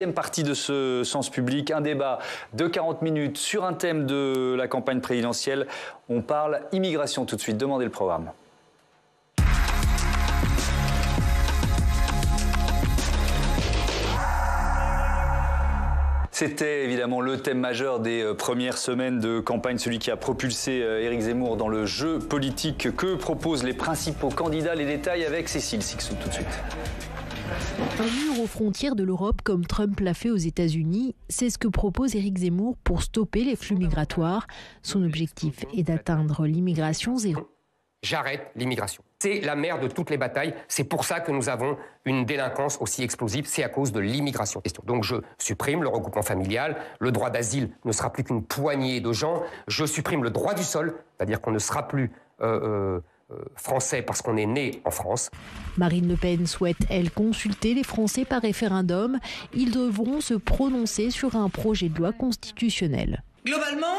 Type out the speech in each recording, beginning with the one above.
Deuxième partie de ce Sens Public, un débat de 40 minutes sur un thème de la campagne présidentielle. On parle immigration tout de suite. Demandez le programme. C'était évidemment le thème majeur des premières semaines de campagne, celui qui a propulsé Éric Zemmour dans le jeu politique. Que proposent les principaux candidats? Les détails avec Cécile Sixou tout de suite. Un mur aux frontières de l'Europe comme Trump l'a fait aux États-Unis, c'est ce que propose Éric Zemmour pour stopper les flux migratoires. Son objectif est d'atteindre l'immigration zéro. J'arrête l'immigration. C'est la mère de toutes les batailles. C'est pour ça que nous avons une délinquance aussi explosive. C'est à cause de l'immigration. Donc je supprime le regroupement familial. Le droit d'asile ne sera plus qu'une poignée de gens. Je supprime le droit du sol, c'est-à-dire qu'on ne sera plus français parce qu'on est né en France. Marine Le Pen souhaite, elle, consulter les Français par référendum. Ils devront se prononcer sur un projet de loi constitutionnel. Globalement,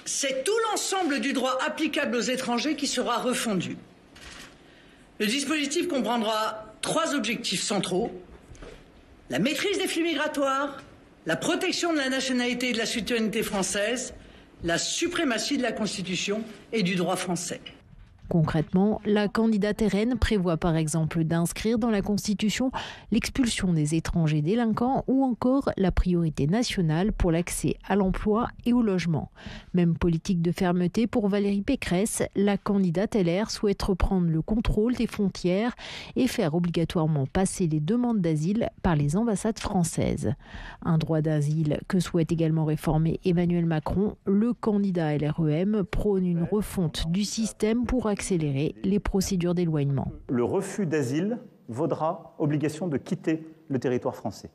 c'est tout l'ensemble du droit applicable aux étrangers qui sera refondu. Le dispositif comprendra 3 objectifs centraux: la maîtrise des flux migratoires, la protection de la nationalité et de la citoyenneté française, la suprématie de la Constitution et du droit français. Concrètement, la candidate RN prévoit par exemple d'inscrire dans la Constitution l'expulsion des étrangers délinquants ou encore la priorité nationale pour l'accès à l'emploi et au logement. Même politique de fermeté pour Valérie Pécresse, la candidate LR souhaite reprendre le contrôle des frontières et faire obligatoirement passer les demandes d'asile par les ambassades françaises. Un droit d'asile que souhaite également réformer Emmanuel Macron. Le candidat LREM prône une refonte du système pour accélérer les procédures d'éloignement. Le refus d'asile vaudra obligation de quitter le territoire français.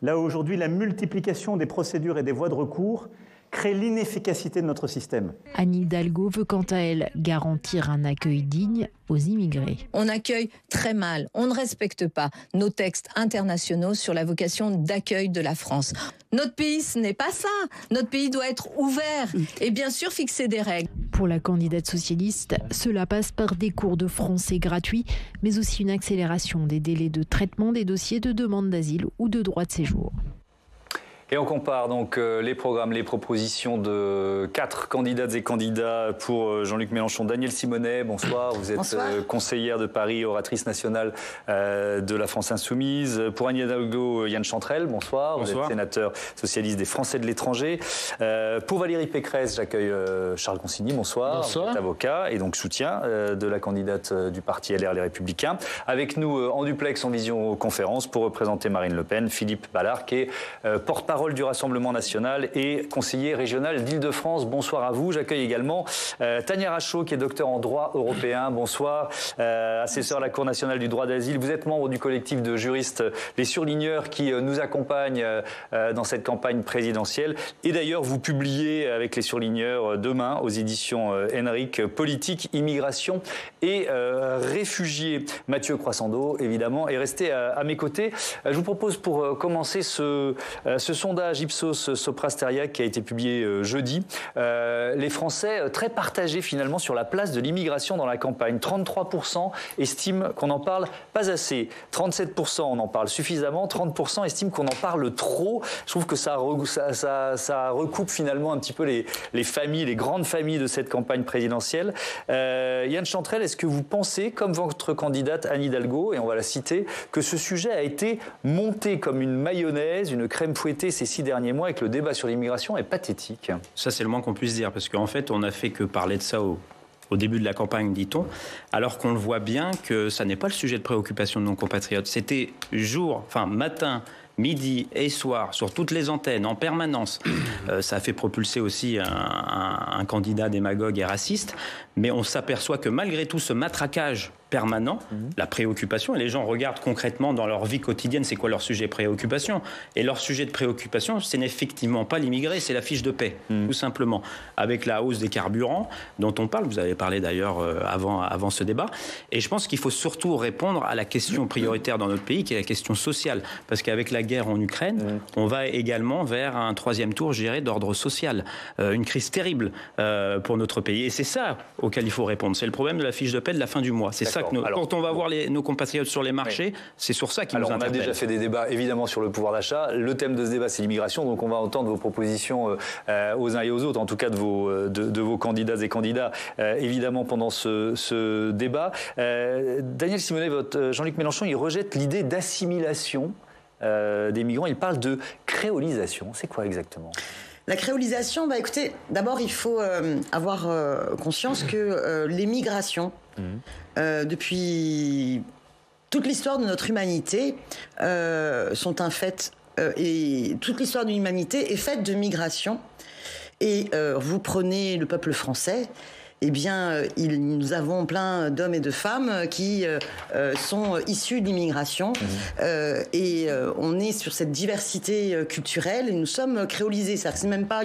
Là où aujourd'hui, la multiplication des procédures et des voies de recours crée l'inefficacité de notre système. Anne Hidalgo veut quant à elle garantir un accueil digne aux immigrés. On accueille très mal, on ne respecte pas nos textes internationaux sur la vocation d'accueil de la France. Notre pays, ce n'est pas ça. Notre pays doit être ouvert et bien sûr fixer des règles. Pour la candidate socialiste, cela passe par des cours de français gratuits, mais aussi une accélération des délais de traitement des dossiers de demande d'asile ou de droit de séjour. Et on compare donc les programmes, les propositions de 4 candidates et candidats pour Jean-Luc Mélenchon. Danielle Simonet, bonsoir. Vous êtes conseillère de Paris, oratrice nationale de la France Insoumise. Pour Anne Hidalgo, Yan Chantrel, bonsoir. Vous êtes sénateur socialiste des Français de l'étranger. Pour Valérie Pécresse, j'accueille Charles Consigny, bonsoir. Bonsoir. Vous êtes avocat et donc soutien de la candidate du parti LR Les Républicains. Avec nous en duplex, en visioconférence, pour représenter Marine Le Pen, Philippe Ballard, qui est porte-parole du Rassemblement national et conseiller régional d'Île-de-France. Bonsoir à vous. J'accueille également Tania Rachaud, qui est docteur en droit européen. Bonsoir. Assesseur à la Cour nationale du droit d'asile. Vous êtes membre du collectif de juristes Les Surligneurs qui nous accompagnent dans cette campagne présidentielle. Et d'ailleurs, vous publiez avec Les Surligneurs demain aux éditions Henrik Politique, immigration et réfugiés. Mathieu Croissando, évidemment, est resté à mes côtés. Je vous propose pour commencer ce sondage Ipsos Soprasteria qui a été publié jeudi. Les Français très partagés finalement sur la place de l'immigration dans la campagne. 33% estiment qu'on n'en parle pas assez. 37% on en parle suffisamment. 30% estiment qu'on en parle trop. Je trouve que ça recoupe finalement un petit peu les familles, les grandes familles de cette campagne présidentielle. Yan Chantrel, est-ce que vous pensez, comme votre candidate Anne Hidalgo, et on va la citer, que ce sujet a été monté comme une mayonnaise, une crème fouettée ces 6 derniers mois et que le débat sur l'immigration est pathétique? Ça, c'est le moins qu'on puisse dire, parce qu'en fait, on n'a fait que parler de ça au début de la campagne, dit-on, alors qu'on le voit bien que ça n'est pas le sujet de préoccupation de nos compatriotes. C'était matin, midi et soir, sur toutes les antennes, en permanence. Ça a fait propulser aussi un candidat démagogue et raciste, mais on s'aperçoit que malgré tout ce matraquage permanent, la préoccupation, et les gens regardent concrètement dans leur vie quotidienne c'est quoi leur sujet de préoccupation, et leur sujet de préoccupation c'est effectivement pas l'immigré, c'est la fiche de paix, tout simplement, avec la hausse des carburants dont on parle, vous avez parlé d'ailleurs avant ce débat, et je pense qu'il faut surtout répondre à la question prioritaire dans notre pays qui est la question sociale, parce qu'avec la guerre en Ukraine, on va également vers un 3e tour, je dirais, d'ordre social, une crise terrible pour notre pays, et c'est ça auquel il faut répondre, c'est le problème de la fiche de paix de la fin du mois, c'est ça ça que quand on va voir nos compatriotes sur les marchés, c'est sur ça qu'ils nous interpellent. On a déjà fait des débats évidemment sur le pouvoir d'achat. Le thème de ce débat, c'est l'immigration. Donc on va entendre vos propositions aux uns et aux autres, en tout cas de vos candidates et candidats, évidemment pendant ce débat. Daniel Simonet, Jean-Luc Mélenchon, il rejette l'idée d'assimilation des migrants. Il parle de créolisation. C'est quoi exactement ? La créolisation, écoutez, d'abord il faut avoir conscience que les migrations, depuis toute l'histoire de notre humanité, sont un fait, et toute l'histoire de l'humanité est faite de migration. Et vous prenez le peuple français, eh bien, nous avons plein d'hommes et de femmes qui sont issus de l'immigration. Et on est sur cette diversité culturelle et nous sommes créolisés. C'est même pas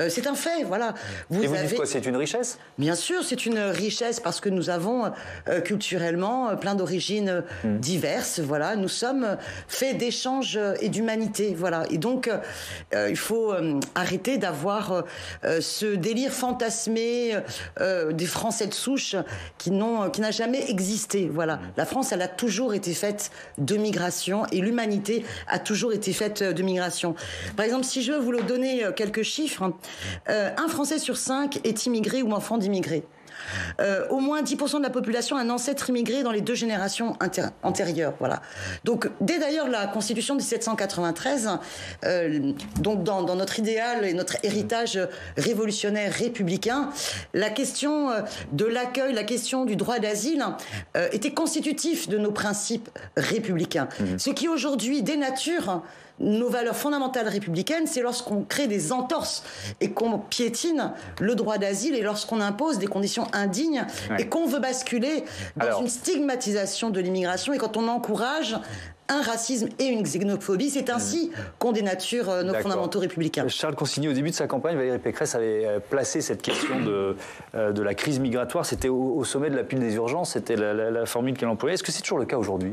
c'est un fait, voilà. Vous dites quoi, c'est une richesse ? Bien sûr, c'est une richesse parce que nous avons culturellement plein d'origines diverses, voilà. Nous sommes faits d'échanges et d'humanité, voilà. Et donc, il faut arrêter d'avoir ce délire fantasmé des Français de souche qui n'a jamais existé. Voilà. La France, elle a toujours été faite de migration et l'humanité a toujours été faite de migration. Par exemple, si je veux vous donner quelques chiffres, un Français sur 5 est immigré ou enfant d'immigré. Au moins 10% de la population a un ancêtre immigré dans les 2 générations antérieures. Voilà. Donc, dès d'ailleurs la Constitution de 1793, donc dans notre idéal et notre héritage révolutionnaire républicain, la question de l'accueil, la question du droit d'asile était constitutif de nos principes républicains. Ce qui aujourd'hui dénature nos valeurs fondamentales républicaines, c'est lorsqu'on crée des entorses et qu'on piétine le droit d'asile et lorsqu'on impose des conditions indignes et qu'on veut basculer dans une stigmatisation de l'immigration et quand on encourage un racisme et une xénophobie. C'est ainsi qu'on dénature nos fondamentaux républicains. Charles Consigny, au début de sa campagne, Valérie Pécresse avait placé cette question de la crise migratoire. C'était au sommet de la pile des urgences. C'était la formule qu'elle employait. Est-ce que c'est toujours le cas aujourd'hui ?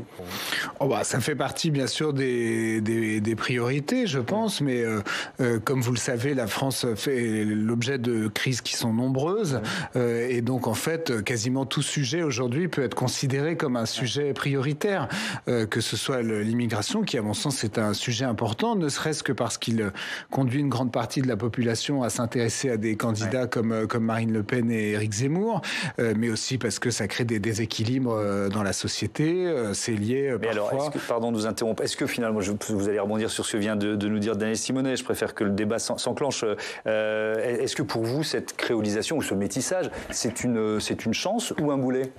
Ça fait partie, bien sûr, des priorités, je pense. Mais comme vous le savez, la France fait l'objet de crises qui sont nombreuses. Et donc, en fait, quasiment tout sujet aujourd'hui peut être considéré comme un sujet prioritaire, que ce soit l'immigration, qui à mon sens est un sujet important, ne serait-ce que parce qu'il conduit une grande partie de la population à s'intéresser à des candidats comme Marine Le Pen et Éric Zemmour, mais aussi parce que ça crée des déséquilibres dans la société. C'est lié parfois... pardon de vous interrompre, est-ce que finalement, vous allez rebondir sur ce que vient de nous dire Daniel Simonet, je préfère que le débat s'enclenche. Est-ce que pour vous, cette créolisation ou ce métissage, c'est une chance ou un boulet ?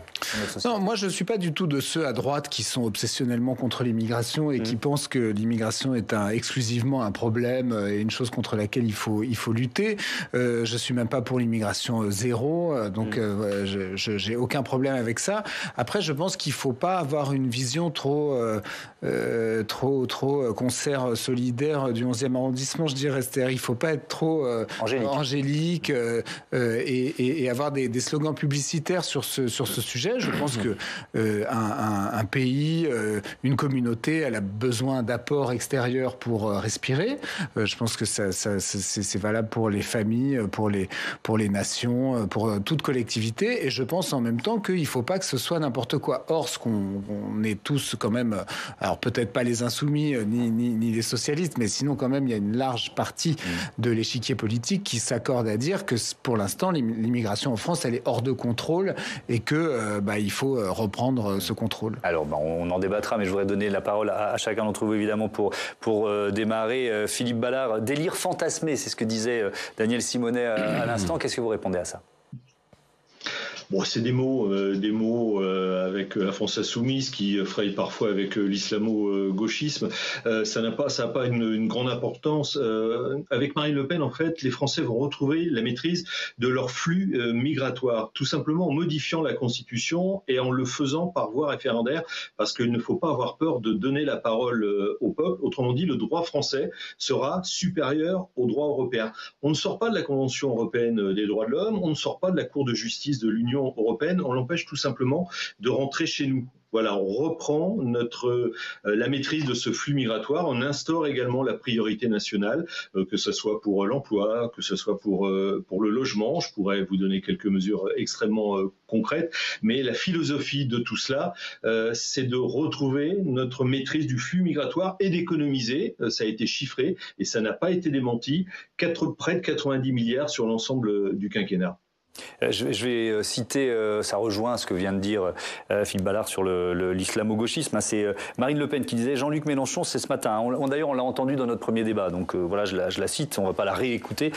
Non, moi je ne suis pas du tout de ceux à droite qui sont obsessionnellement contre l'immigration et qui pensent que l'immigration est exclusivement un problème et une chose contre laquelle il faut lutter. Je ne suis même pas pour l'immigration zéro, donc j'ai aucun problème avec ça. Après, je pense qu'il ne faut pas avoir une vision trop concert solidaire du 11e arrondissement, je dirais. C'est-à-dire, il ne faut pas être trop angélique et avoir des slogans publicitaires sur ce sujet. Je pense que un pays, une communauté, elle a besoin d'apports extérieurs pour respirer. Je pense que c'est valable pour les familles, pour les nations, pour toute collectivité. Et je pense en même temps qu'il ne faut pas que ce soit n'importe quoi. Or, ce qu'on est tous quand même, alors peut-être pas les insoumis ni les socialistes, mais sinon quand même il y a une large partie de l'échiquier politique qui s'accorde à dire que pour l'instant l'immigration en France elle est hors de contrôle et que il faut reprendre ce contrôle. Alors on en débattra, mais je voudrais donner la parole à chacun d'entre vous évidemment pour démarrer. Philippe Ballard, délire fantasmé, c'est ce que disait Daniel Simonet à l'instant. Qu'est-ce que vous répondez à ça ? Bon, c'est des mots avec la France insoumise qui frayent parfois avec l'islamo-gauchisme. Ça n'a pas une grande importance. Avec Marine Le Pen, en fait, les Français vont retrouver la maîtrise de leur flux migratoire, tout simplement en modifiant la Constitution et en le faisant par voie référendaire, parce qu'il ne faut pas avoir peur de donner la parole au peuple. Autrement dit, le droit français sera supérieur au droit européen. On ne sort pas de la Convention européenne des droits de l'homme, on ne sort pas de la Cour de justice de l'Union européenne, on l'empêche tout simplement de rentrer chez nous. Voilà, on reprend la maîtrise de ce flux migratoire. On instaure également la priorité nationale, que ce soit pour l'emploi, que ce soit pour le logement. Je pourrais vous donner quelques mesures extrêmement concrètes, mais la philosophie de tout cela, c'est de retrouver notre maîtrise du flux migratoire et d'économiser. Ça a été chiffré et ça n'a pas été démenti. Près de 90 milliards sur l'ensemble du quinquennat. Je vais citer, ça rejoint ce que vient de dire Philippe Ballard sur l'islamo-gauchisme. C'est Marine Le Pen qui disait Jean-Luc Mélenchon, c'est ce matin. D'ailleurs, on l'a entendu dans notre premier débat, donc voilà, je la cite, on ne va pas la réécouter.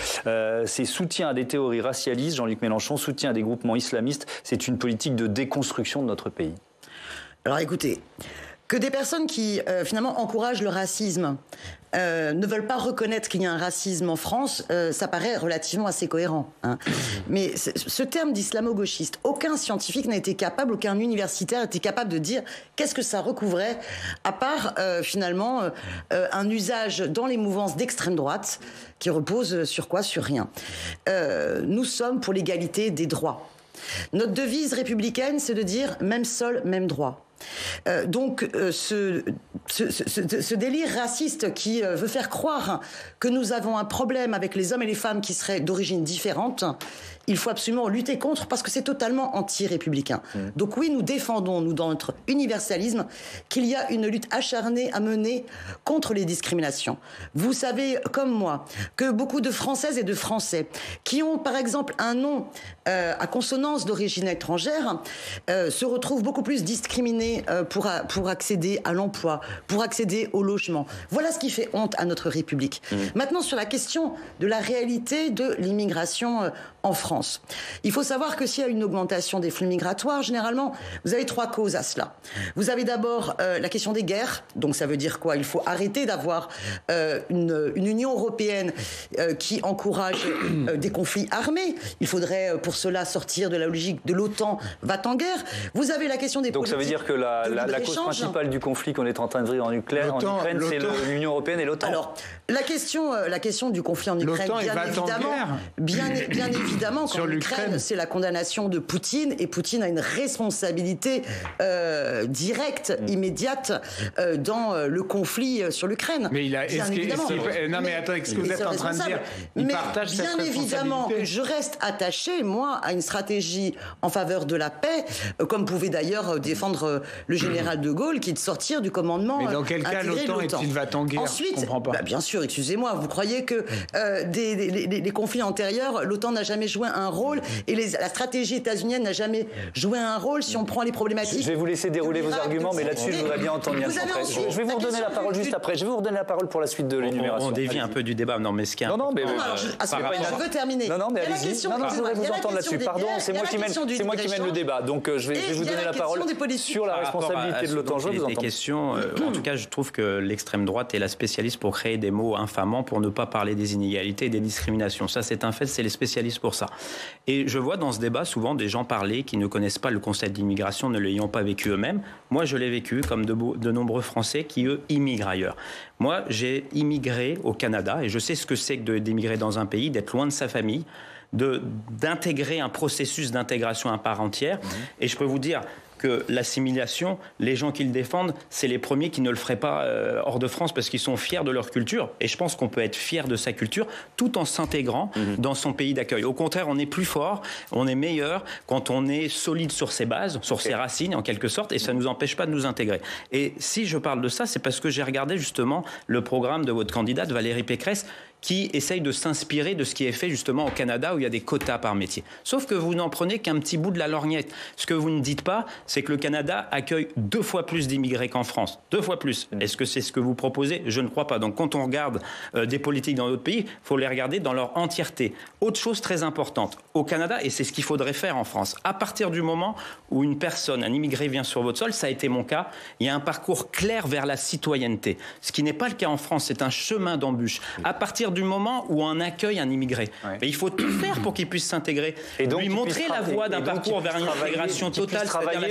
C'est soutien à des théories racialistes, Jean-Luc Mélenchon, soutien à des groupements islamistes. C'est une politique de déconstruction de notre pays. Alors écoutez, que des personnes qui finalement encouragent le racisme ne veulent pas reconnaître qu'il y a un racisme en France, ça paraît relativement assez cohérent. Hein. Mais ce terme d'islamo-gauchiste, aucun scientifique n'a été capable, aucun universitaire n'a été capable de dire qu'est-ce que ça recouvrait, à part finalement un usage dans les mouvances d'extrême droite qui repose sur quoi? Sur rien. Nous sommes pour l'égalité des droits. Notre devise républicaine, c'est de dire même sol, même droit. Donc ce délire raciste qui veut faire croire que nous avons un problème avec les hommes et les femmes qui seraient d'origine différente, il faut absolument lutter contre parce que c'est totalement anti-républicain. Donc oui, nous défendons, nous, dans notre universalisme, qu'il y a une lutte acharnée à mener contre les discriminations. Vous savez, comme moi, que beaucoup de Françaises et de Français qui ont, par exemple, un nom à consonance d'origine étrangère se retrouvent beaucoup plus discriminés pour accéder à l'emploi, pour accéder au logement. Voilà ce qui fait honte à notre République. Maintenant, sur la question de la réalité de l'immigration en France. Il faut savoir que s'il y a une augmentation des flux migratoires, généralement, vous avez 3 causes à cela. Vous avez d'abord la question des guerres. Donc ça veut dire quoi? Il faut arrêter d'avoir une Union européenne qui encourage des conflits armés. Il faudrait pour cela sortir de la logique de l'OTAN va-t-en-guerre. Vous avez la question des politiques. Donc ça veut dire que la cause principale du conflit qu'on est en train de vivre en Ukraine, c'est l'Union européenne et l'OTAN. Alors, la question du conflit en Ukraine, bien évidemment, quand l'Ukraine, c'est la condamnation de Poutine, et Poutine a une responsabilité directe, immédiate, dans le conflit sur l'Ukraine. Mais non, mais attends, qu'est-ce que vous êtes en train de dire? Il partage cette responsabilité. Bien évidemment, je reste attaché, moi, à une stratégie en faveur de la paix, comme pouvait d'ailleurs défendre le général de Gaulle, qui est de sortir du commandement. Mais dans quel cas l'OTAN est-il va-t-en-guerre? Ensuite, je comprends pas. Bien sûr, excusez-moi, vous croyez que les conflits antérieurs, l'OTAN n'a jamais joué un rôle et la stratégie états-unienne n'a jamais joué un rôle si on prend les problématiques. Je vais vous laisser dérouler vos arguments, mais là-dessus, je voudrais bien entendre Yann Chantrel. Je vais vous redonner la parole juste après. Je vais vous redonner la parole pour la suite de l'énumération. On dévie un peu du débat. Non, mais ce qui est important. Je veux terminer. Non, mais allez-y. Je voudrais vous entendre là-dessus. Pardon, c'est moi qui mène le débat. Donc, je vais vous donner la parole sur la responsabilité de l'OTAN. Je vous entends. Questions. En tout cas, je trouve que l'extrême droite est la spécialiste pour créer des mots infamants pour ne pas parler des inégalités et des discriminations. Ça, c'est un fait, c'est les spécialistes pour ça. Et je vois dans ce débat souvent des gens parler qui ne connaissent pas le concept d'immigration, ne l'ayant pas vécu eux-mêmes. Moi, je l'ai vécu comme de nombreux Français qui, eux, immigrent ailleurs. Moi, j'ai immigré au Canada et je sais ce que c'est que d'émigrer dans un pays, d'être loin de sa famille, d'intégrer un processus d'intégration à part entière. Et je peux vous dire que l'assimilation, les gens qui le défendent, c'est les premiers qui ne le feraient pas hors de France parce qu'ils sont fiers de leur culture. Et je pense qu'on peut être fier de sa culture tout en s'intégrant dans son pays d'accueil. Au contraire, on est plus fort, on est meilleur quand on est solide sur ses bases, sur ses racines en quelque sorte, et ça ne nous empêche pas de nous intégrer. Et si je parle de ça, c'est parce que j'ai regardé justement le programme de votre candidate Valérie Pécresse, qui essaye de s'inspirer de ce qui est fait justement au Canada où il y a des quotas par métier. Sauf que vous n'en prenez qu'un petit bout de la lorgnette. Ce que vous ne dites pas, c'est que le Canada accueille 2 fois plus d'immigrés qu'en France. 2 fois plus. Est-ce que c'est ce que vous proposez? Je ne crois pas. Donc quand on regarde des politiques dans d'autres pays, il faut les regarder dans leur entièreté. Autre chose très importante, au Canada, et c'est ce qu'il faudrait faire en France, à partir du moment où une personne, un immigré vient sur votre sol, ça a été mon cas, il y a un parcours clair vers la citoyenneté. Ce qui n'est pas le cas en France, c'est un chemin d'embûche. À partir du moment où on accueille un immigré. Mais il faut tout faire pour qu'il puisse s'intégrer. Et donc, lui montrer la voie d'un parcours vers une intégration totale, c'est-à-dire la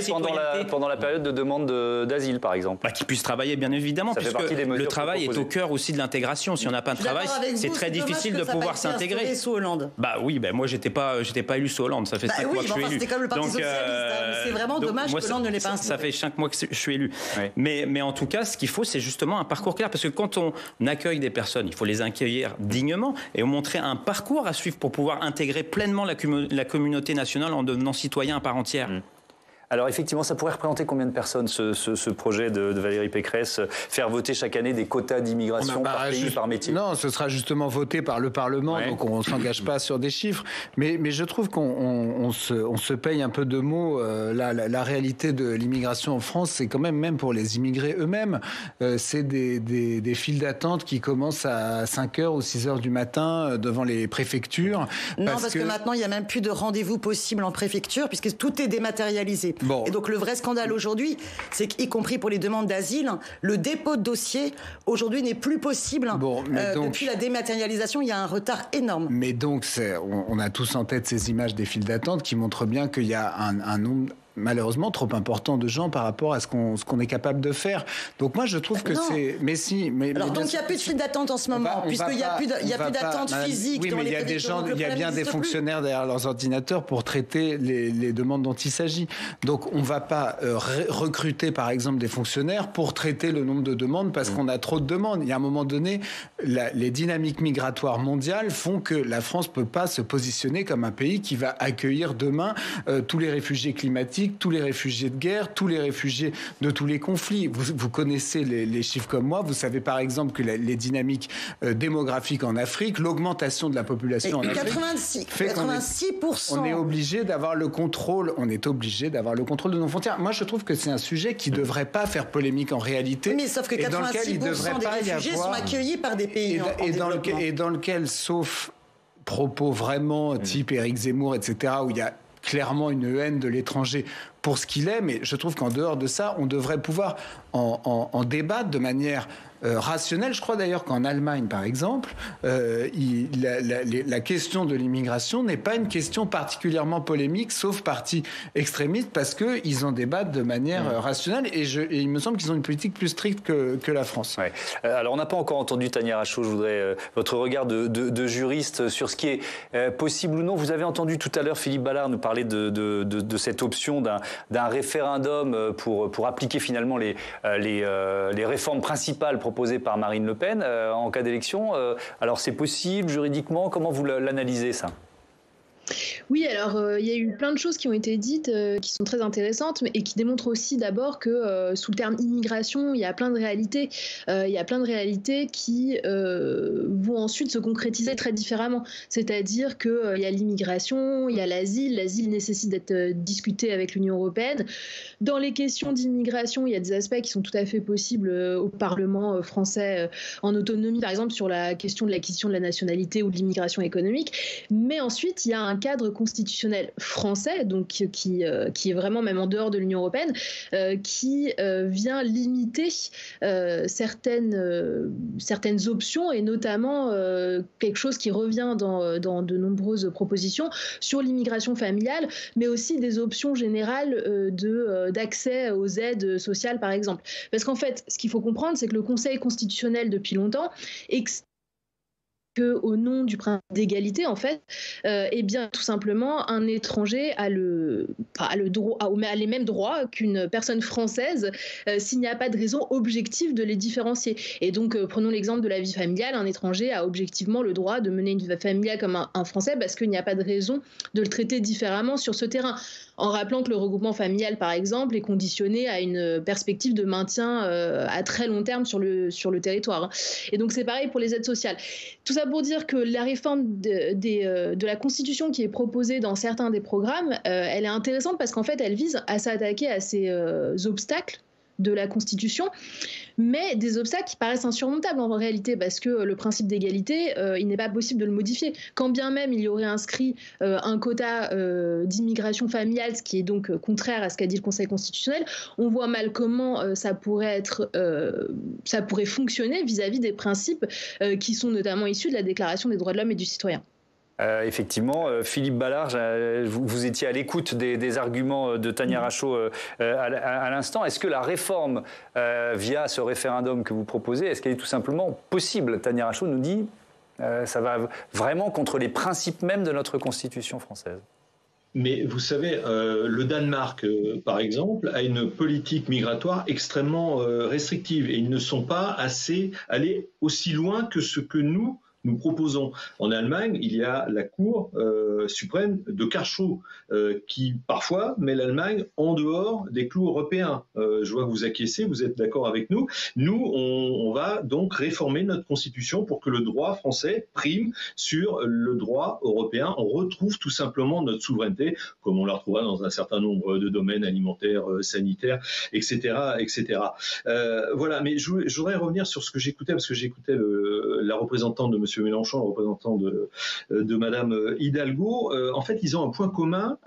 pendant la période de demande d'asile, par exemple. Qu'ils puissent travailler, bien évidemment, puisque le travail est au cœur aussi de l'intégration. Si on n'a pas de travail, c'est très difficile de pouvoir s'intégrer. Bah oui, moi j'étais pas élu sous Hollande, ça fait 5 mois que je suis élu. C'était comme le Parti socialiste, c'est vraiment dommage que Hollande ne l'ait pas instauré. Ça fait 5 mois que je suis élu. Oui. Mais en tout cas, ce qu'il faut, c'est justement un parcours clair, parce que quand on accueille des personnes, il faut les accueillir dignement et montrer un parcours à suivre pour pouvoir intégrer pleinement la communauté nationale en devenant citoyen à part entière. Alors effectivement, ça pourrait représenter combien de personnes, ce projet de Valérie Pécresse, faire voter chaque année des quotas d'immigration par pays, par métier? Non, ce sera justement voté par le Parlement, donc on ne s'engage pas sur des chiffres. Mais je trouve qu'on se paye un peu de mots. La réalité de l'immigration en France, c'est quand même pour les immigrés eux-mêmes, c'est des files d'attente qui commencent à 5h ou 6h du matin devant les préfectures. Non, parce que maintenant, il n'y a même plus de rendez-vous possible en préfecture, puisque tout est dématérialisé. Bon. Et donc le vrai scandale aujourd'hui, c'est qu'y compris pour les demandes d'asile, le dépôt de dossier aujourd'hui n'est plus possible. Depuis la dématérialisation, il y a un retard énorme. Mais donc on a tous en tête ces images des files d'attente qui montrent bien qu'il y a un nombre malheureusement trop important de gens par rapport à ce qu'on est capable de faire. Donc moi je trouve que c'est... Alors donc il n'y a plus de file d'attente en ce moment, puisqu'il n'y a plus d'attente physique. Oui, mais il y a des gens, il y a bien des fonctionnaires derrière leurs ordinateurs pour traiter les demandes dont il s'agit. Donc on ne va pas recruter par exemple des fonctionnaires pour traiter le nombre de demandes parce qu'on a trop de demandes. Il y a un moment donné, les dynamiques migratoires mondiales font que la France ne peut pas se positionner comme un pays qui va accueillir demain tous les réfugiés climatiques, tous les réfugiés de guerre, tous les réfugiés de tous les conflits. Vous connaissez les chiffres comme moi. Vous savez par exemple que les dynamiques démographiques en Afrique, l'augmentation de la population en Afrique, 86%. On est obligé d'avoir le contrôle. On est obligé d'avoir le contrôle de nos frontières. Moi, je trouve que c'est un sujet qui ne devrait pas faire polémique en réalité. Mais sauf que 86% des réfugiés sont accueillis par des pays et dans lequel, sauf propos vraiment type Éric Zemmour, etc., où il y a clairement une haine de l'étranger pour ce qu'il est, mais je trouve qu'en dehors de ça, on devrait pouvoir en débattre de manière rationnelle. Je crois d'ailleurs qu'en Allemagne, par exemple, la question de l'immigration n'est pas une question particulièrement polémique, sauf parti extrémiste, parce qu'ils en débattent de manière rationnelle, et il me semble qu'ils ont une politique plus stricte que la France. Ouais. Alors on n'a pas encore entendu Tania Rachaud, je voudrais votre regard de juriste sur ce qui est possible ou non. Vous avez entendu tout à l'heure Philippe Ballard nous parler de cette option d'un référendum pour appliquer finalement les réformes principales proposées par Marine Le Pen en cas d'élection. Alors c'est possible juridiquement? Comment vous l'analysez ça? Oui, alors il y a eu plein de choses qui ont été dites qui sont très intéressantes et qui démontrent aussi d'abord que sous le terme immigration, il y a plein de réalités. Il y a plein de réalités qui vont ensuite se concrétiser très différemment. C'est-à-dire qu'il y a l'immigration, il y a l'asile. L'asile nécessite d'être discuté avec l'Union européenne. Dans les questions d'immigration, il y a des aspects qui sont tout à fait possibles au Parlement français en autonomie, par exemple sur la question de l'acquisition de la nationalité ou de l'immigration économique. Mais ensuite, il y a un cadre constitutionnel français, donc qui est vraiment même en dehors de l'Union européenne, qui vient limiter certaines options et notamment quelque chose qui revient dans de nombreuses propositions sur l'immigration familiale, mais aussi des options générales d'accès aux aides sociales, par exemple. Parce qu'en fait, ce qu'il faut comprendre, c'est que le Conseil constitutionnel, depuis longtemps, que au nom du principe d'égalité, en fait, eh bien, tout simplement, un étranger a les mêmes droits qu'une personne française s'il n'y a pas de raison objective de les différencier. Et donc, prenons l'exemple de la vie familiale. Un étranger a objectivement le droit de mener une vie familiale comme un Français parce qu'il n'y a pas de raison de le traiter différemment sur ce terrain. En rappelant que le regroupement familial, par exemple, est conditionné à une perspective de maintien à très long terme sur le territoire. Et donc, c'est pareil pour les aides sociales. Tout ça pour dire que la réforme de la Constitution qui est proposée dans certains des programmes, elle est intéressante parce qu'en fait, elle vise à s'attaquer à ces obstacles de la Constitution, mais des obstacles qui paraissent insurmontables en réalité, parce que le principe d'égalité, il n'est pas possible de le modifier. Quand bien même il y aurait inscrit un quota d'immigration familiale, ce qui est donc contraire à ce qu'a dit le Conseil constitutionnel, on voit mal comment ça pourrait fonctionner vis-à-vis des principes qui sont notamment issus de la Déclaration des droits de l'homme et du citoyen. Effectivement, Philippe Ballard, vous étiez à l'écoute des arguments de Tania Rachaud à l'instant. Est-ce que la réforme via ce référendum que vous proposez, est-ce qu'elle est tout simplement possible? Tania Rachaud nous dit ça va vraiment contre les principes même de notre Constitution française. Mais vous savez, le Danemark, par exemple, a une politique migratoire extrêmement restrictive et ils ne sont pas assez allés aussi loin que ce que nous proposons. En Allemagne, il y a la Cour suprême de Karlsruhe qui, parfois, met l'Allemagne en dehors des clous européens. Je vois que vous acquiescez, vous êtes d'accord avec nous. Nous, on va donc réformer notre Constitution pour que le droit français prime sur le droit européen. On retrouve tout simplement notre souveraineté, comme on la retrouvera dans un certain nombre de domaines alimentaires, sanitaires, etc. etc. Voilà, mais je voudrais revenir sur ce que j'écoutais, parce que j'écoutais la représentante de M. Mélenchon, le représentant de Madame Hidalgo. En fait, ils ont un point commun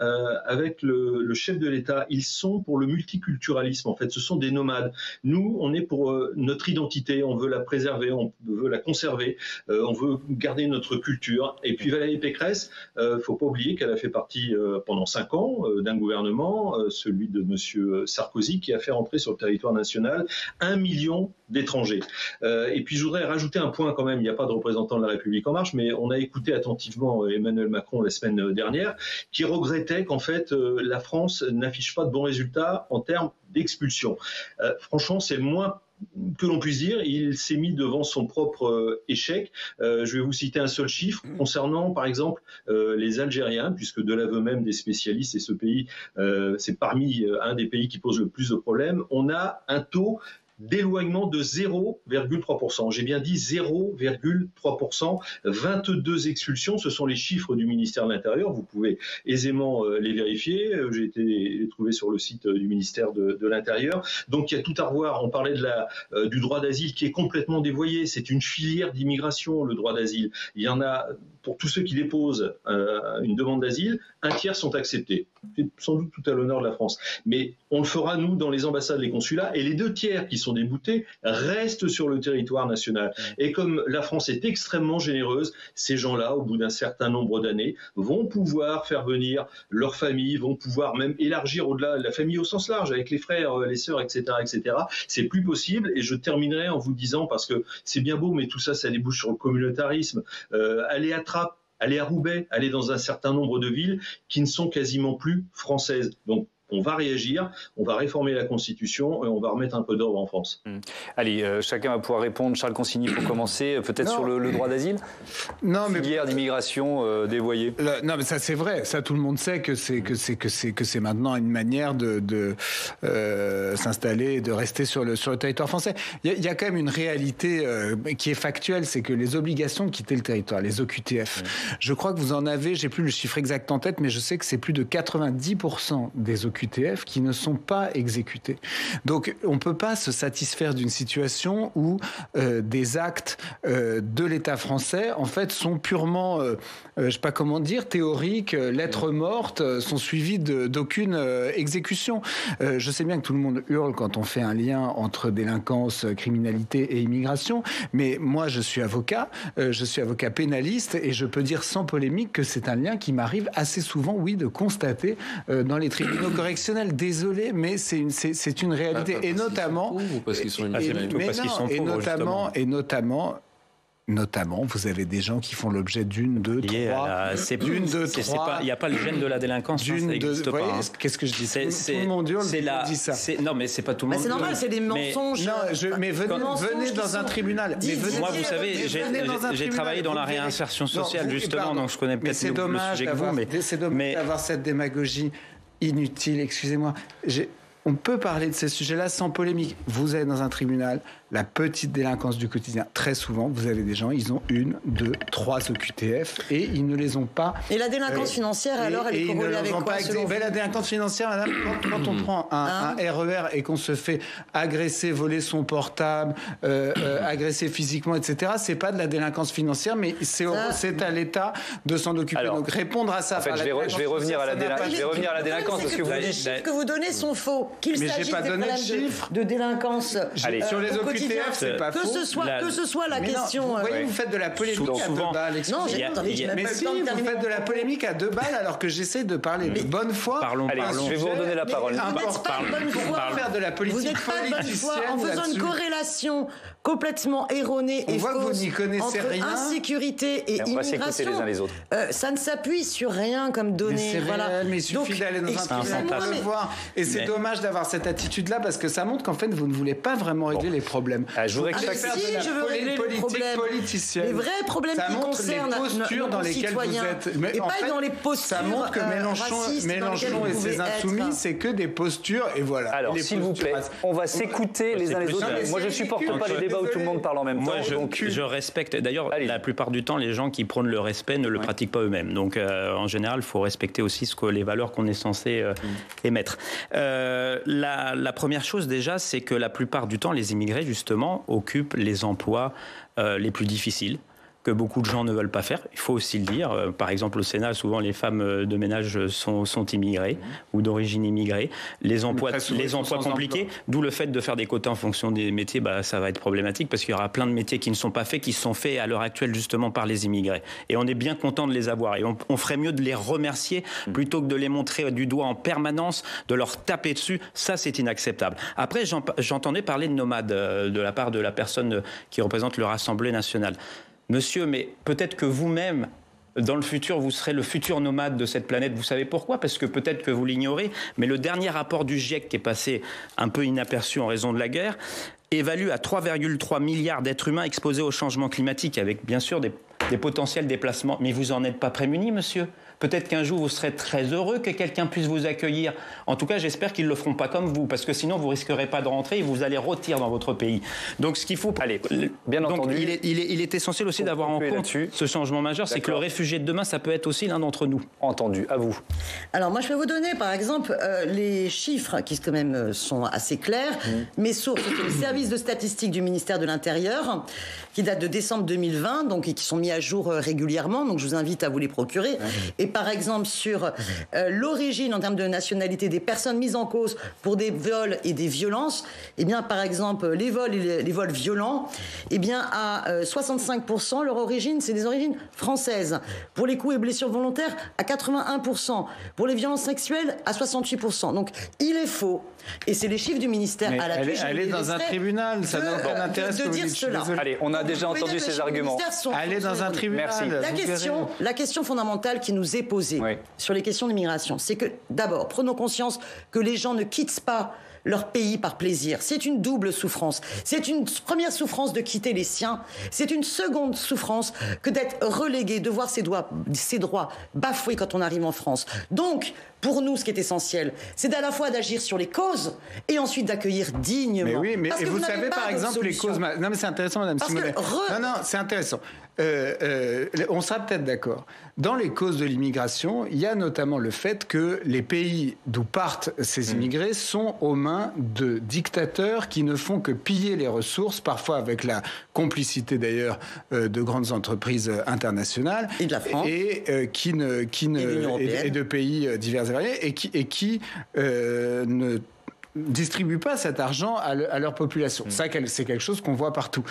avec le chef de l'État. Ils sont pour le multiculturalisme. En fait, ce sont des nomades. Nous, on est pour notre identité. On veut la préserver, on veut la conserver, on veut garder notre culture. Et puis Valérie Pécresse, faut pas oublier qu'elle a fait partie pendant 5 ans d'un gouvernement, celui de Monsieur Sarkozy, qui a fait rentrer sur le territoire national 1 million d'étrangers. Et puis je voudrais rajouter un point quand même. Il n'y a pas de représentant de la République en marche, mais on a écouté attentivement Emmanuel Macron la semaine dernière, qui regrettait qu'en fait la France n'affiche pas de bons résultats en termes d'expulsion. Franchement, c'est le moins que l'on puisse dire. Il s'est mis devant son propre échec. Je vais vous citer un seul chiffre concernant, par exemple, les Algériens, puisque de l'aveu même des spécialistes, et ce pays, c'est parmi un des pays qui pose le plus de problèmes, on a un taux d'éloignement de 0,3%. J'ai bien dit 0,3%. 22 expulsions, ce sont les chiffres du ministère de l'Intérieur. Vous pouvez aisément les vérifier. J'ai été les trouver sur le site du ministère de l'Intérieur. Donc il y a tout à revoir. On parlait du droit d'asile qui est complètement dévoyé. C'est une filière d'immigration, le droit d'asile. Il y en a, pour tous ceux qui déposent une demande d'asile, 1/3 sont acceptés. C'est sans doute tout à l'honneur de la France. Mais on le fera, nous, dans les ambassades, les consulats, et les 2/3 qui sont déboutés restent sur le territoire national. Et comme la France est extrêmement généreuse, ces gens-là, au bout d'un certain nombre d'années, vont pouvoir faire venir leur famille, vont pouvoir même élargir au-delà de la famille au sens large, avec les frères, les sœurs, etc., etc. C'est plus possible. Et je terminerai en vous disant, parce que c'est bien beau, mais tout ça, ça débouche sur le communautarisme. Aller à Trappes, aller à Roubaix, aller dans un certain nombre de villes qui ne sont quasiment plus françaises. Donc, on va réagir, on va réformer la Constitution et on va remettre un peu d'ordre en France. Allez, chacun va pouvoir répondre. Charles Consigny, pour commencer, peut-être sur le droit d'asile. Non, mais filière d'immigration dévoyée. Non, mais ça c'est vrai. Ça, tout le monde sait que c'est maintenant une manière de s'installer et de rester sur le territoire français. Il y a quand même une réalité qui est factuelle, c'est que les obligations de quitter le territoire, les OQTF, je crois que vous en avez, j'ai plus le chiffre exact en tête, mais je sais que c'est plus de 90% des OQTF qui ne sont pas exécutés. Donc, on ne peut pas se satisfaire d'une situation où des actes de l'État français, en fait, sont purement, je ne sais pas comment dire, théoriques, lettres mortes, sont suivies d'aucune exécution. Je sais bien que tout le monde hurle quand on fait un lien entre délinquance, criminalité et immigration, mais moi, je suis avocat pénaliste, et je peux dire sans polémique que c'est un lien qui m'arrive assez souvent, oui, de constater dans les tribunaux correctionnels. Désolé, mais c'est une réalité. Et notamment, notamment, vous avez des gens qui font l'objet d'une, deux, trois. Il n'y a pas le gène de la délinquance. Ça n'existe pas. Qu'est-ce que je dis? Tout le monde hurle, dit ça. Non, mais c'est pas tout le monde. C'est normal, c'est des mensonges. Mais venez dans un tribunal. Moi, vous savez, j'ai travaillé dans la réinsertion sociale, justement, donc je connais peut-être mieux le sujet que vous. C'est dommage d'avoir cette démagogie inutile, excusez-moi. On peut parler de ces sujets-là sans polémique. Vous êtes dans un tribunal, la petite délinquance du quotidien. Très souvent, vous avez des gens, ils ont 1, 2, 3 OQTF et ils ne les ont pas. Et la délinquance financière, alors, elle est corrélée avec quoi, la délinquance financière, madame, quand on prend un RER et qu'on se fait agresser, voler son portable, agresser physiquement, etc., c'est pas de la délinquance financière, mais c'est à l'État de s'en occuper. Alors, donc répondre à ça. En fait, je vais revenir à la délinquance parce que vous dites les chiffres que vous donnez sont faux. Qu'il s'agisse des problèmes de délinquance sur les OQTF, l'OQTF, c'est pas faux. Que ce soit la question... Vous voyez, vous faites de la polémique à 2 balles. Non, mais si, vous faites de la polémique à 2 balles alors que j'essaie de parler de bonne foi. Allez, je vais vous redonner la parole. Vous n'êtes pas de bonne foi. Faire de la politique vous n'êtes pas de bonne foi en faisant une corrélation complètement erronée et fausse entre insécurité et immigration. Les uns les autres. Ça ne s'appuie sur rien comme données. Mais c'est réel, mais il suffit d'aller dans un tribunal pour le voir. Et c'est dommage d'avoir cette attitude-là parce que ça montre qu'en fait, vous ne voulez pas vraiment régler les problèmes. Je veux régler les problèmes. Les vrais problèmes qui concernent nos concitoyens. Et pas dans les postures. Ça montre que Mélenchon et ses insoumis, c'est que des postures. Et voilà. Alors, s'il vous plaît, on va s'écouter les uns les autres. Moi, je supporte pas les débats où tout le monde parle en même temps. Moi, je respecte. D'ailleurs, la plupart du temps, les gens qui prônent le respect ne le pratiquent pas eux-mêmes. Donc, en général, il faut respecter aussi les valeurs qu'on est censé émettre. La première chose, déjà, c'est que la plupart du temps, les immigrés, justement, occupent les emplois les plus difficiles, que beaucoup de gens ne veulent pas faire. Il faut aussi le dire. Par exemple, au Sénat, souvent les femmes de ménage sont immigrées ou d'origine immigrée. Les emplois compliqués, d'où le fait de faire des quotas en fonction des métiers, ça va être problématique parce qu'il y aura plein de métiers qui ne sont pas faits, qui sont faits à l'heure actuelle justement par les immigrés. Et on est bien content de les avoir. Et on ferait mieux de les remercier plutôt que de les montrer du doigt en permanence, de leur taper dessus. Ça, c'est inacceptable. Après, j'entendais parler de nomades de la part de la personne qui représente le Rassemblement national. Monsieur, mais peut-être que vous-même, dans le futur, vous serez le futur nomade de cette planète. Vous savez pourquoi ? Parce que peut-être que vous l'ignorez, mais le dernier rapport du GIEC, qui est passé un peu inaperçu en raison de la guerre, évalue à 3,3 milliards d'êtres humains exposés au changement climatique, avec bien sûr des potentiels déplacements. Mais vous n'en êtes pas prémunis, monsieur ? Peut-être qu'un jour, vous serez très heureux que quelqu'un puisse vous accueillir. En tout cas, j'espère qu'ils ne le feront pas comme vous, parce que sinon, vous ne risquerez pas de rentrer et vous allez rôtir dans votre pays. Donc, ce qu'il faut... Allez, bien entendu. Il est essentiel aussi d'avoir en compte ce changement majeur, c'est que le réfugié de demain, ça peut être aussi l'un d'entre nous. Entendu, à vous. Alors, moi, je vais vous donner, par exemple, les chiffres qui, quand même, sont assez clairs. Mes sources, c'est le service de statistique du ministère de l'Intérieur, qui date de décembre 2020, donc, et qui sont mis à jour régulièrement. Donc, je vous invite à vous les procurer. Et par exemple, sur l'origine en termes de nationalité des personnes mises en cause pour des vols et des violences, eh bien, par exemple, les vols et les vols violents, eh bien, à 65%, leur origine, c'est des origines françaises. Pour les coups et blessures volontaires, à 81%. Pour les violences sexuelles, à 68%. Donc, il est faux. Et c'est les chiffres du ministère à l'appui. Aller dans un tribunal, ça n'a aucun intérêt de dire cela. Allez, on a déjà entendu ces arguments. Aller dans un tribunal. Merci. La question fondamentale qui nous est posée sur les questions d'immigration, c'est que d'abord, prenons conscience que les gens ne quittent pas leur pays par plaisir. C'est une double souffrance. C'est une première souffrance de quitter les siens. C'est une seconde souffrance que d'être relégué, de voir ses droits bafoués quand on arrive en France. Donc, pour nous, ce qui est essentiel, c'est à la fois d'agir sur les causes et ensuite d'accueillir dignement. Mais oui, mais et vous savez par exemple les causes... Non, mais c'est intéressant, Madame Simonet. Non, c'est intéressant. On sera peut-être d'accord. Dans les causes de l'immigration, il y a notamment le fait que les pays d'où partent ces immigrés sont aux mains de dictateurs qui ne font que piller les ressources, parfois avec la complicité d'ailleurs de grandes entreprises internationales et de la France et de pays divers et variés et qui ne distribuent pas cet argent à leur population. Ça, c'est quelque chose qu'on voit partout.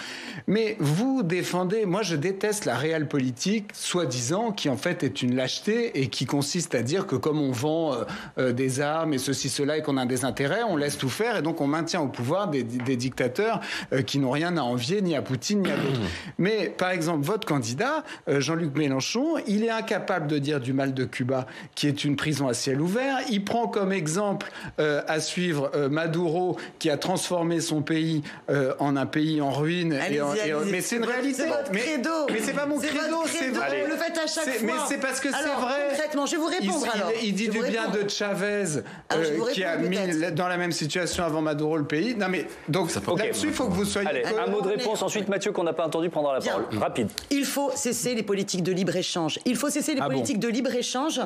Mais vous défendez... Moi, je déteste la réelle politique, soi-disant, qui en fait est une lâcheté et qui consiste à dire que comme on vend des armes et ceci, cela, et qu'on a des intérêts, on laisse tout faire et donc on maintient au pouvoir des dictateurs qui n'ont rien à envier ni à Poutine ni à d'autres. Mais, par exemple, votre candidat, Jean-Luc Mélenchon, il est incapable de dire du mal de Cuba, qui est une prison à ciel ouvert. Il prend comme exemple à suivre Maduro, qui a transformé son pays en un pays en ruine. Mais c'est une réalité. C'est votre credo. Mais c'est pas mon credo. Vous le faites à chaque fois. Mais c'est parce que c'est vrai. Concrètement, je vais vous répondre alors. Il dit du bien de Chavez, qui a mis dans la même situation avant Maduro le pays. Non mais donc là-dessus, il faut que vous soyez. Allez, un mot de réponse. Ensuite, Mathieu, qu'on n'a pas entendu, prendra la parole. Rapide. Il faut cesser les politiques de libre-échange. Il faut cesser les politiques de libre-échange.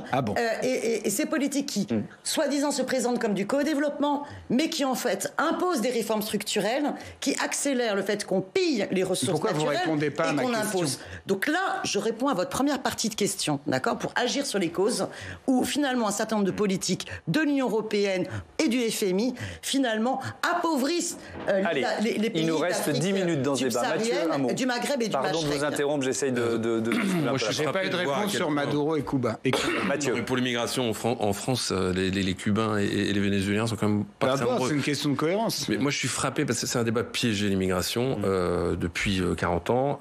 Et ces politiques qui, soi-disant, se présentent comme du co-développement, mais qui en fait impose des réformes structurelles qui accélèrent le fait qu'on pille les ressources Pourquoi naturelles vous répondez pas à ma et qu'on question? impose. Donc là, je réponds à votre première partie de question, d'accord, pour agir sur les causes où finalement un certain nombre de politiques de l'Union européenne et du FMI finalement appauvrissent les pays il nous reste 10 minutes dans ce débat. Mathieu, un mot. du Maghreb et du Machrek. Pardon de vous interrompre, j'essaye de Moi, je n'ai pas eu de réponse sur Maduro et Cuba. Mathieu. Pour l'immigration en France, les Cubains et les Vénézuéliens sont quand même pas très nombreux. C'est une question de cohérence. Mais moi, je suis frappé parce que c'est un débat piégé, l'immigration, depuis 40 ans,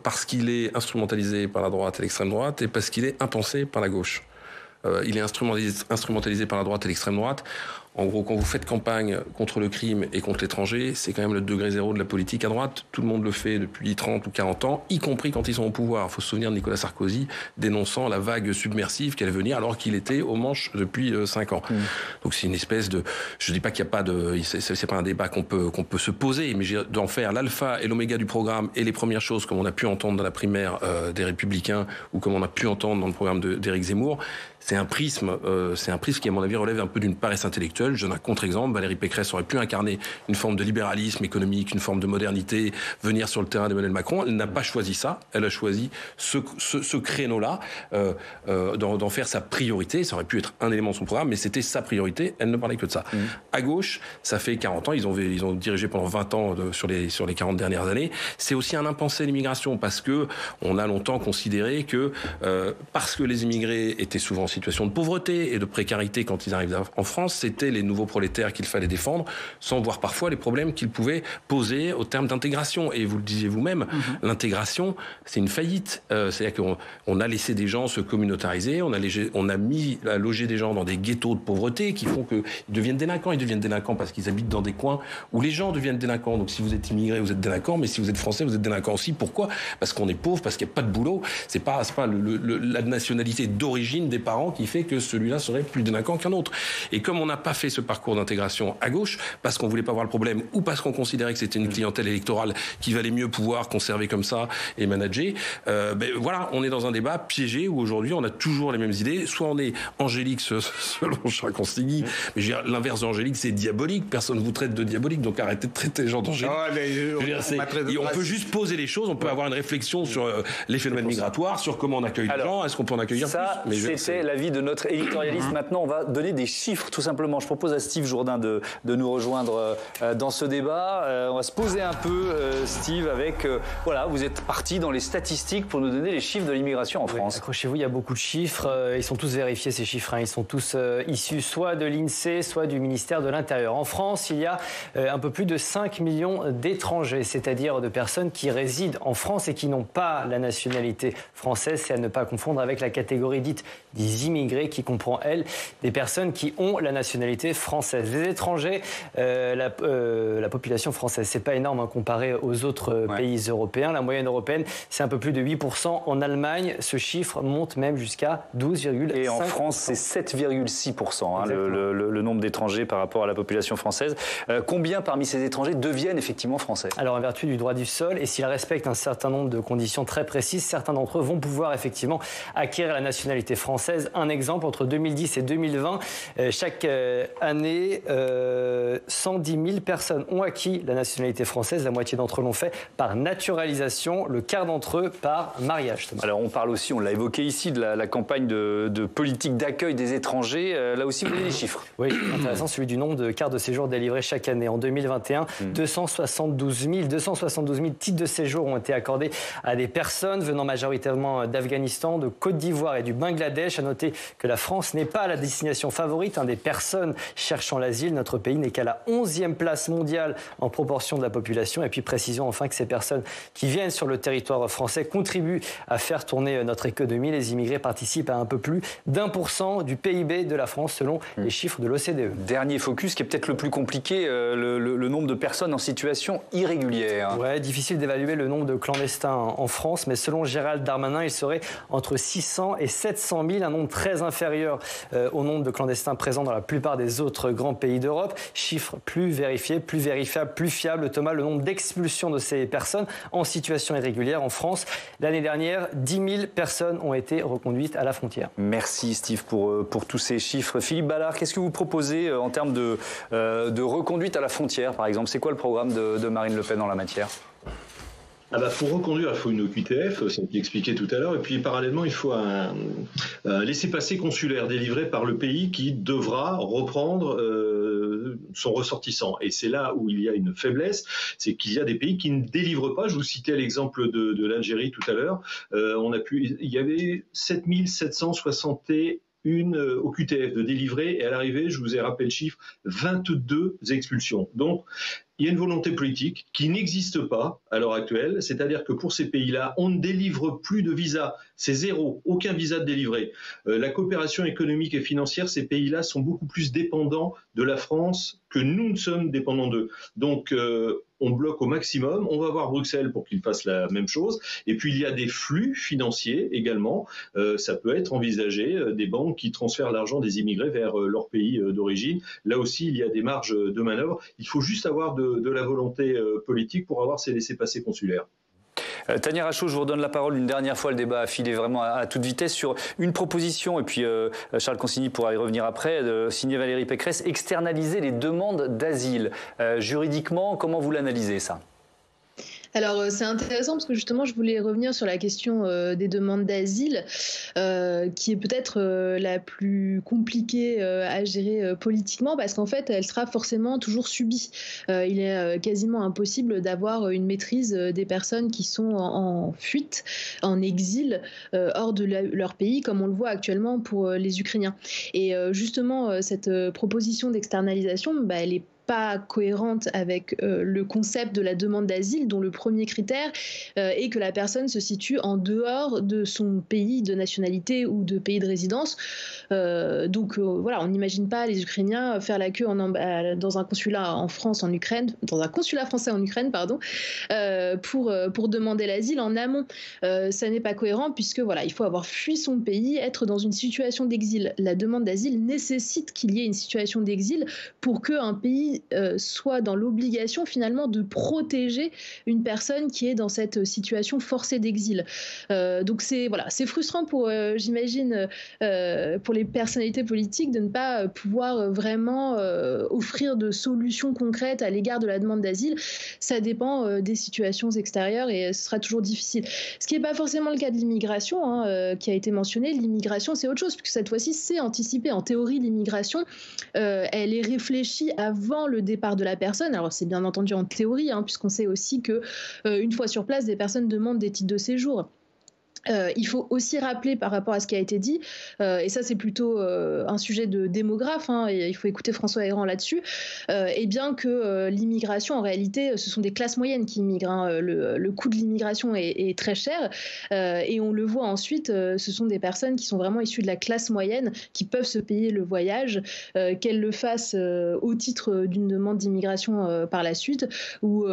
parce qu'il est instrumentalisé par la droite et l'extrême droite et parce qu'il est impensé par la gauche. Il est instrumentalisé par la droite et l'extrême droite. En gros, quand vous faites campagne contre le crime et contre l'étranger, c'est quand même le degré zéro de la politique à droite. Tout le monde le fait depuis 30 ou 40 ans, y compris quand ils sont au pouvoir. Il faut se souvenir de Nicolas Sarkozy dénonçant la vague submersive qui allait venir alors qu'il était aux manches depuis 5 ans. Donc c'est une espèce de... Je dis pas qu'il n'y a pas de... C'est pas un débat qu'on peut se poser, mais d'en faire l'alpha et l'oméga du programme et les premières choses comme on a pu entendre dans la primaire des Républicains ou comme on a pu entendre dans le programme d'Éric Zemmour, c'est un prisme qui, à mon avis, relève un peu d'une paresse intellectuelle. Je donne un contre-exemple. Valérie Pécresse aurait pu incarner une forme de libéralisme économique, une forme de modernité, venir sur le terrain d'Emmanuel Macron. Elle n'a pas choisi ça. Elle a choisi ce créneau-là, d'en faire sa priorité. Ça aurait pu être un élément de son programme, mais c'était sa priorité. Elle ne parlait que de ça. À gauche, ça fait 40 ans. Ils ont dirigé pendant 20 ans sur les 40 dernières années. C'est aussi un impensé l'immigration parce que on a longtemps considéré que parce que les immigrés étaient souvent en situation de pauvreté et de précarité quand ils arrivent en France, c'était les nouveaux prolétaires qu'il fallait défendre, sans voir parfois les problèmes qu'ils pouvaient poser au terme d'intégration. Et vous le disiez vous-même, l'intégration, c'est une faillite. C'est-à-dire qu'on a laissé des gens se communautariser, on a mis à loger des gens dans des ghettos de pauvreté qui font qu'ils deviennent délinquants. Ils deviennent délinquants parce qu'ils habitent dans des coins où les gens deviennent délinquants. Donc si vous êtes immigré, vous êtes délinquant, mais si vous êtes français, vous êtes délinquant aussi. Pourquoi ? Parce qu'on est pauvre, parce qu'il n'y a pas de boulot. C'est pas la nationalité d'origine des parents qui fait que celui-là serait plus délinquant qu'un autre. Et comme on n'a pas fait ce parcours d'intégration à gauche, parce qu'on voulait pas voir le problème ou parce qu'on considérait que c'était une clientèle électorale qui valait mieux pouvoir conserver comme ça et manager, voilà, on est dans un débat piégé où aujourd'hui on a toujours les mêmes idées. Soit on est angélique selon Chra-Consigny, mais l'inverse d'angélique c'est diabolique. Personne vous traite de diabolique, donc arrêtez de traiter les gens d'angélique. On peut juste poser les choses, on peut avoir une réflexion sur les phénomènes migratoires, sur comment on accueille les gens, est-ce qu'on peut en accueillir plus. C'était l'avis de notre éditorialiste. Maintenant, on va donner des chiffres, tout simplement. Je propose à Steve Jourdain de nous rejoindre dans ce débat. On va se poser un peu, Steve, avec... voilà, vous êtes parti dans les statistiques pour nous donner les chiffres de l'immigration en France. Accrochez-vous, il y a beaucoup de chiffres. Ils sont tous vérifiés, ces chiffres. Ils sont tous issus soit de l'INSEE, soit du ministère de l'Intérieur. En France, il y a un peu plus de 5 millions d'étrangers, c'est-à-dire de personnes qui résident en France et qui n'ont pas la nationalité française. C'est à ne pas confondre avec la catégorie dite des immigrés qui comprend, elle, des personnes qui ont la nationalité française. Les étrangers, la population française, c'est pas énorme comparé aux autres pays européens. La moyenne européenne, c'est un peu plus de 8%. En Allemagne, ce chiffre monte même jusqu'à 12,5%. Et en France, c'est 7,6%, le nombre d'étrangers par rapport à la population française. Combien parmi ces étrangers deviennent effectivement français ? Alors, en vertu du droit du sol, et s'ils respectent un certain nombre de conditions très précises, certains d'entre eux vont pouvoir effectivement acquérir la nationalité française. Un exemple, entre 2010 et 2020, chaque année, 110 000 personnes ont acquis la nationalité française. La moitié d'entre eux l'ont fait par naturalisation, le quart d'entre eux par mariage. Thomas. Alors on parle aussi, on l'a évoqué ici, de la campagne de politique d'accueil des étrangers. Là aussi, vous avez des chiffres. Oui, intéressant, celui du nombre de cartes de séjour délivrés chaque année. En 2021, 272 000 titres de séjour ont été accordés à des personnes venant majoritairement d'Afghanistan, de Côte d'Ivoire et du Bangladesh. À noter que la France n'est pas la destination favorite des personnes cherchant l'asile. Notre pays n'est qu'à la 11e place mondiale en proportion de la population. Et puis précisons enfin que ces personnes qui viennent sur le territoire français contribuent à faire tourner notre économie. Les immigrés participent à un peu plus d'1% du PIB de la France selon les chiffres de l'OCDE. Dernier focus qui est peut-être le plus compliqué, le nombre de personnes en situation irrégulière. Ouais, difficile d'évaluer le nombre de clandestins en France, mais selon Gérald Darmanin, il serait entre 600 et 700 000, un nombre très inférieur au nombre de clandestins présents dans la plupart des les autres grands pays d'Europe. Chiffres plus vérifiés, plus vérifiables, plus fiables. Thomas, le nombre d'expulsions de ces personnes en situation irrégulière en France. L'année dernière, 10 000 personnes ont été reconduites à la frontière. Merci Steve pour tous ces chiffres. Philippe Ballard, qu'est-ce que vous proposez en termes de reconduite à la frontière, par exemple? C'est quoi le programme de Marine Le Pen en la matière? Pour reconduire, il faut une OQTF, c'est ce qui expliqué tout à l'heure, et puis parallèlement, il faut un laissez-passer consulaire délivré par le pays qui devra reprendre son ressortissant. Et c'est là où il y a une faiblesse, c'est qu'il y a des pays qui ne délivrent pas. Je vous citais l'exemple de l'Algérie tout à l'heure. Il y avait 7761 OQTF de délivrés, et à l'arrivée, je vous ai rappelé le chiffre, 22 expulsions. Donc, il y a une volonté politique qui n'existe pas à l'heure actuelle, c'est-à-dire que pour ces pays-là, on ne délivre plus de visa, c'est zéro, aucun visa de délivré. La coopération économique et financière, ces pays-là sont beaucoup plus dépendants de la France que nous ne sommes dépendants d'eux. Donc, on bloque au maximum, on va voir Bruxelles pour qu'ils fassent la même chose, et puis il y a des flux financiers également, ça peut être envisagé, des banques qui transfèrent l'argent des immigrés vers leur pays d'origine, là aussi il y a des marges de manœuvre, il faut juste avoir de la volonté politique pour avoir ces laissez-passer consulaires. Tania Rachaud, je vous redonne la parole une dernière fois. Le débat a filé vraiment à toute vitesse sur une proposition, et puis Charles Consigny pourra y revenir après, signé Valérie Pécresse, externaliser les demandes d'asile. Juridiquement, comment vous l'analysez, ça ? Alors c'est intéressant parce que justement je voulais revenir sur la question des demandes d'asile qui est peut-être la plus compliquée à gérer politiquement parce qu'en fait elle sera forcément toujours subie. Il est quasiment impossible d'avoir une maîtrise des personnes qui sont en fuite, en exil, hors de leur pays comme on le voit actuellement pour les Ukrainiens. Et justement cette proposition d'externalisation, elle est pas cohérente avec le concept de la demande d'asile dont le premier critère est que la personne se situe en dehors de son pays de nationalité ou de pays de résidence. Donc voilà, on n'imagine pas les Ukrainiens faire la queue dans un consulat en France, en Ukraine, dans un consulat français en Ukraine, pardon, pour demander l'asile en amont. Ça n'est pas cohérent puisque voilà, il faut avoir fui son pays, être dans une situation d'exil. La demande d'asile nécessite qu'il y ait une situation d'exil pour qu'un pays soit dans l'obligation finalement de protéger une personne qui est dans cette situation forcée d'exil. Donc c'est frustrant pour, j'imagine, pour les personnalités politiques de ne pas pouvoir vraiment offrir de solutions concrètes à l'égard de la demande d'asile. Ça dépend des situations extérieures et ce sera toujours difficile. Ce qui n'est pas forcément le cas de l'immigration, qui a été mentionné. L'immigration, c'est autre chose, puisque cette fois-ci, c'est anticipé. En théorie, l'immigration, elle est réfléchie avant le départ de la personne. Alors c'est bien entendu en théorie, puisqu'on sait aussi que une fois sur place, des personnes demandent des titres de séjour. Il faut aussi rappeler par rapport à ce qui a été dit, et ça c'est plutôt un sujet de démographe, et il faut écouter François Héran là-dessus, et bien que l'immigration en réalité ce sont des classes moyennes qui immigrent, le coût de l'immigration est très cher, et on le voit ensuite, ce sont des personnes qui sont vraiment issues de la classe moyenne qui peuvent se payer le voyage, qu'elles le fassent au titre d'une demande d'immigration par la suite, ou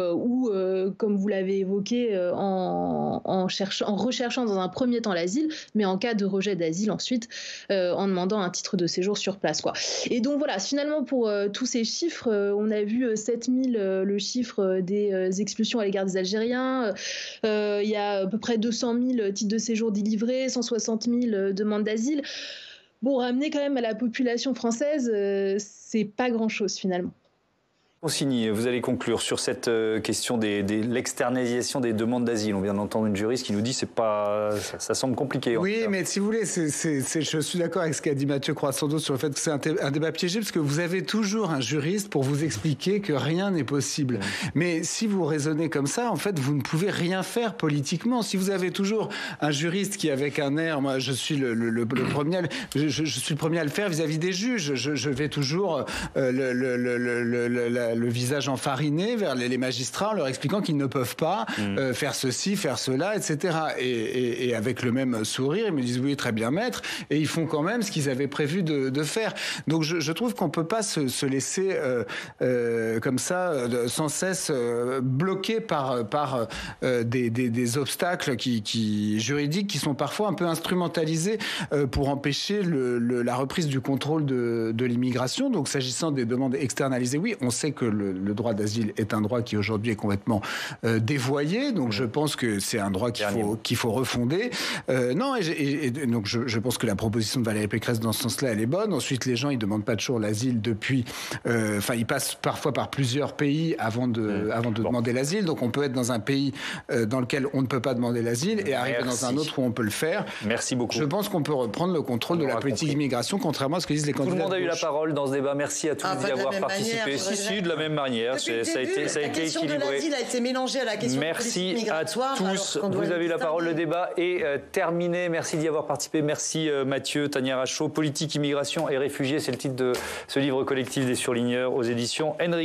comme vous l'avez évoqué, en recherchant dans un premier temps l'asile, mais en cas de rejet d'asile ensuite en demandant un titre de séjour sur place, quoi. Et donc voilà, finalement pour tous ces chiffres, on a vu 7000 le chiffre des expulsions à l'égard des Algériens, il y a à peu près 200 000 titres de séjour délivrés, 160 000 demandes d'asile. Bon, ramener quand même à la population française, c'est pas grand-chose finalement. Consigny, vous allez conclure sur cette question de l'externalisation des demandes d'asile. On vient d'entendre une juriste qui nous dit que ça semble compliqué. Oui, mais si vous voulez, je suis d'accord avec ce qu'a dit Mathieu Croissando sur le fait que c'est un débat piégé, parce que vous avez toujours un juriste pour vous expliquer que rien n'est possible. Mais si vous raisonnez comme ça, en fait, vous ne pouvez rien faire politiquement. Si vous avez toujours un juriste qui, avec un air, moi je suis le premier, je suis le premier à le faire vis-à-vis des juges. Je vais toujours le visage enfariné vers les magistrats en leur expliquant qu'ils ne peuvent pas faire ceci, faire cela, etc. Et avec le même sourire, ils me disent oui, très bien maître, et ils font quand même ce qu'ils avaient prévu de faire. Donc je trouve qu'on peut pas se laisser comme ça, sans cesse bloqué par des obstacles juridiques qui sont parfois un peu instrumentalisés pour empêcher la reprise du contrôle de l'immigration. Donc s'agissant des demandes externalisées, oui, on sait que le droit d'asile est un droit qui aujourd'hui est complètement dévoyé. Donc je pense que c'est un droit qu'il faut refonder. Donc je pense que la proposition de Valérie Pécresse dans ce sens-là, elle est bonne. Ensuite, les gens, ils demandent pas toujours l'asile depuis. Ils passent parfois par plusieurs pays avant de demander l'asile. Donc on peut être dans un pays dans lequel on ne peut pas demander l'asile et arriver dans un autre où on peut le faire. Merci beaucoup. Je pense qu'on peut reprendre le contrôle de la politique d'immigration, contrairement à ce que disent les candidats. Tout le monde a eu la parole dans ce débat. Merci à tous d'y avoir participé. Si, de la même manière. Ça a été équilibré. La question de l'asile a été mélangée à la question de politique migratoire. Merci à tous. Vous avez eu la parole. Le débat est terminé. Merci d'y avoir participé. Merci Mathieu, Tania Rachaud. Politique, immigration et réfugiés, c'est le titre de ce livre collectif des surligneurs aux éditions Henry.